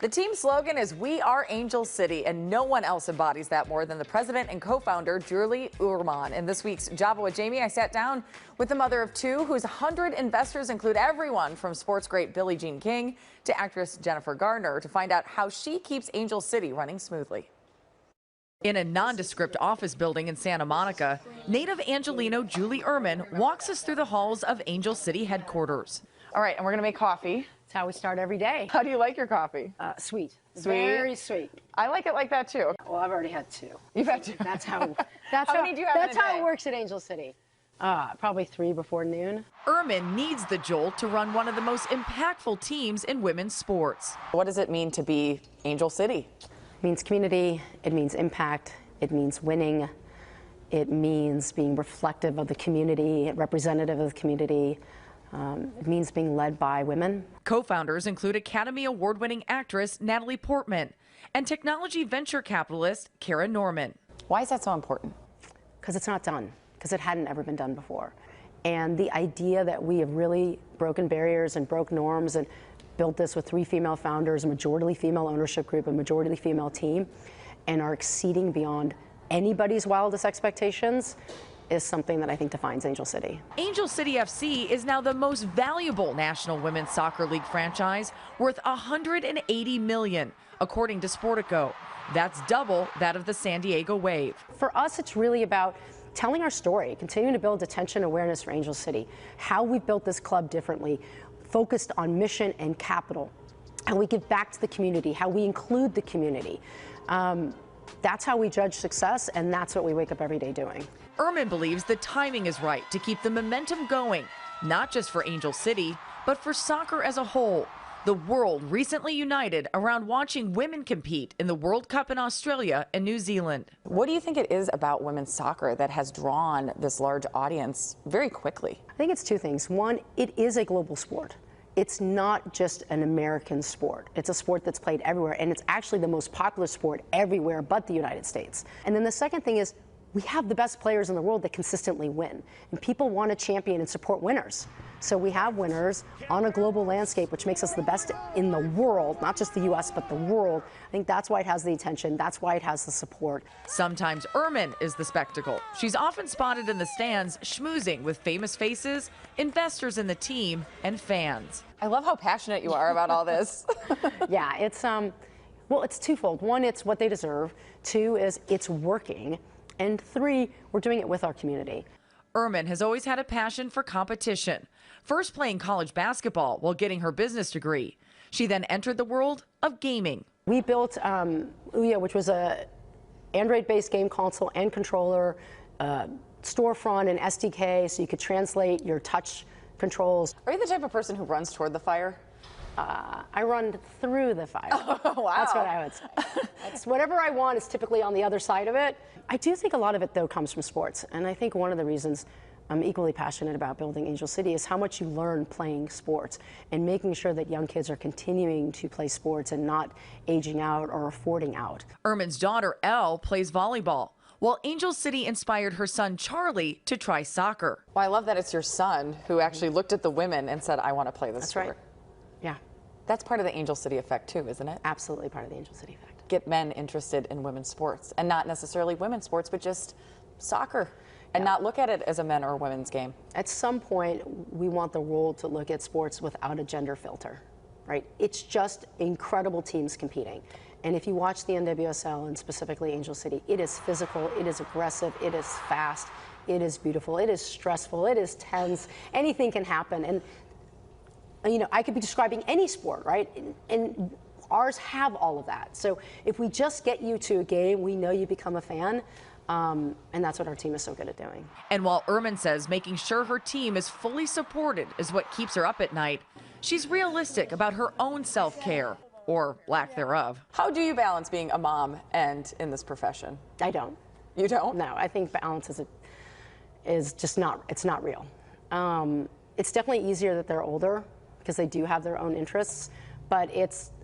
The team slogan is "We are Angel City," and no one else embodies that more than the president and co-founder, Julie Uhrman. In this week's Java with Jamie, I sat down with the mother of two, whose 100 investors include everyone from sports great Billie Jean King to actress Jennifer Garner, to find out how she keeps Angel City running smoothly. In a nondescript office building in Santa Monica, native Angelino Julie Uhrman walks us through the halls of Angel City headquarters. All right, and we're going to make coffee. That's how we start every day. How do you like your coffee? Sweet. Sweet? Very sweet. I like it like that too. Well, I've already had two. You've had two. That's how. Many do you have in a That's how day? it works at Angel City. Probably 3 before noon. Uhrman needs the jolt to run one of the most impactful teams in women's sports. What does it mean to be Angel City? It means community. It means impact. It means winning. It means being reflective of the community, representative of the community. It means being led by women. Co-founders include Academy Award-winning actress Natalie Portman and technology venture capitalist Kara Norman. Why is that so important? Because it's not done. Because it hadn't ever been done before. And the idea that we have really broken barriers and broke norms and built this with 3 female founders, a majority female ownership group, a majority female team, and are exceeding beyond anybody's wildest expectations, is something that I think defines Angel City. Angel City FC is now the most valuable National Women's Soccer League franchise, worth $180 million, according to Sportico. That's double that of the San Diego Wave. For us, it's really about telling our story, continuing to build attention and awareness for Angel City, how we've built this club differently, focused on mission and capital, how we give back to the community, how we include the community. That's how we judge success, and that's what we wake up every day doing. Uhrman believes the timing is right to keep the momentum going, not just for Angel City, but for soccer as a whole. The world recently united around watching women compete in the World Cup in Australia and New Zealand. What do you think it is about women's soccer that has drawn this large audience very quickly? I think it's 2 things. One, it is a global sport. It's not just an American sport. It's a sport that's played everywhere, and it's actually the most popular sport everywhere but the United States. And then the second thing is, we have the best players in the world that consistently win, and people want to champion and support winners. So we have winners on a global landscape, which makes us the best in the world, not just the U.S., but the world. I think that's why it has the attention. That's why it has the support. Sometimes Uhrman is the spectacle. She's often spotted in the stands schmoozing with famous faces, investors in the team, and fans. I love how passionate you are about all this. Yeah, it's well, it's twofold. 1, it's what they deserve. 2 is it's working. And 3, we're doing it with our community. Uhrman has always had a passion for competition, first playing college basketball while getting her business degree. She then entered the world of gaming. We built Ouya, which was a Android-based game console and controller, storefront and SDK, so you could translate your touch controls. Are you the type of person who runs toward the fire? I run through the fire. Oh, wow. That's what I would say. It's whatever I want is typically on the other side of it. I do think a lot of it, though, comes from sports. And I think one of the reasons I'm equally passionate about building Angel City is how much you learn playing sports and making sure that young kids are continuing to play sports and not aging out or affording out. Uhrman's daughter, Elle, plays volleyball, while Angel City inspired her son, Charlie, to try soccer. Well, I love that it's your son who actually looked at the women and said, I want to play this sport. That's right. Yeah. That's part of the Angel City effect, too, isn't it? Absolutely part of the Angel City effect. Get men interested in women's sports, and not necessarily women's sports, but just soccer, and not look at it as a men or women's game. At some point, we want the world to look at sports without a gender filter, right? It's just incredible teams competing. And if you watch the NWSL and specifically Angel City, it is physical, it is aggressive, it is fast, it is beautiful, it is stressful, it is tense, anything can happen. And you know, I could be describing any sport, right? And ours have all of that. So if we just get you to a game, we know you become a fan. And that's what our team is so good at doing. And while Uhrman says making sure her team is fully supported is what keeps her up at night, she's realistic about her own self-care, or lack thereof. How do you balance being a mom and in this profession? I don't. You don't? No, I think balance is just not, it's not real. It's definitely easier that they're older, because they do have their own interests, but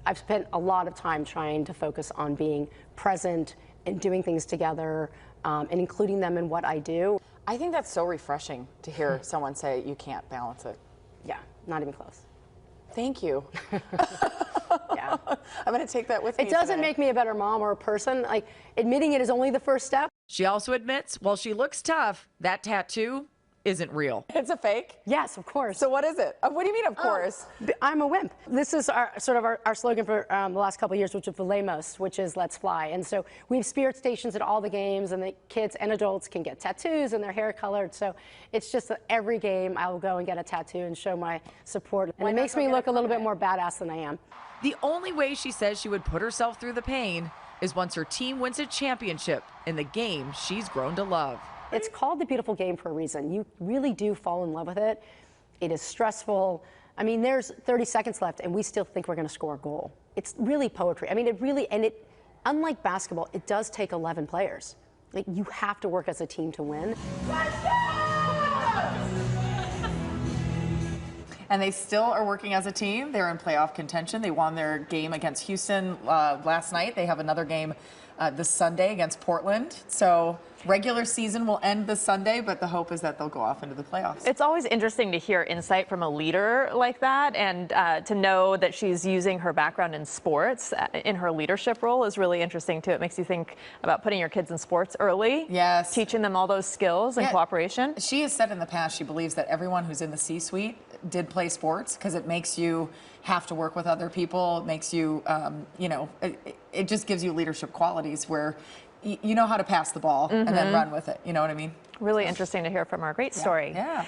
I've spent a lot of time trying to focus on being present and doing things together and including them in what I do. I think that's so refreshing to hear someone say you can't balance it. Yeah, not even close. Thank you. Yeah. I'm going to take that with me It doesn't today. make me a better mom or a person. Like, admitting it is only the first step. She also admits, while she looks tough, that tattoo isn't real. It's a fake? Yes, of course. So what is it? What do you mean, of course? I'm a wimp. This is our slogan for the last couple of years, which is Valemos, which is let's fly. And so we have spirit stations at all the games, and the kids and adults can get tattoos and their hair colored. So it's just that every game I will go and get a tattoo and show my support. And it makes me look a little bit more badass than I am. The only way she says she would put herself through the pain is once her team wins a championship in the game she's grown to love. It's called the beautiful game for a reason. You really do fall in love with it. It is stressful. I mean, there's 30 seconds left, and we still think we're going to score a goal. It's really poetry. I mean, it really, and it, unlike basketball, it does take 11 players. Like, you have to work as a team to win. And they still are working as a team. They're in playoff contention. They won their game against Houston last night. They have another game this Sunday against Portland. So regular season will end this Sunday, but the hope is that they'll go off into the playoffs. It's always interesting to hear insight from a leader like that, and to know that she's using her background in sports in her leadership role is really interesting too. It makes you think about putting your kids in sports early. Yes. Teaching them all those skills and cooperation. She has said in the past she believes that everyone who's in the C-suite did play sports because it makes you have to work with other people. It makes you, you know, it just gives you leadership qualities where you know how to pass the ball and then run with it. You know what I mean? Really interesting to hear from her. Great story. Yeah.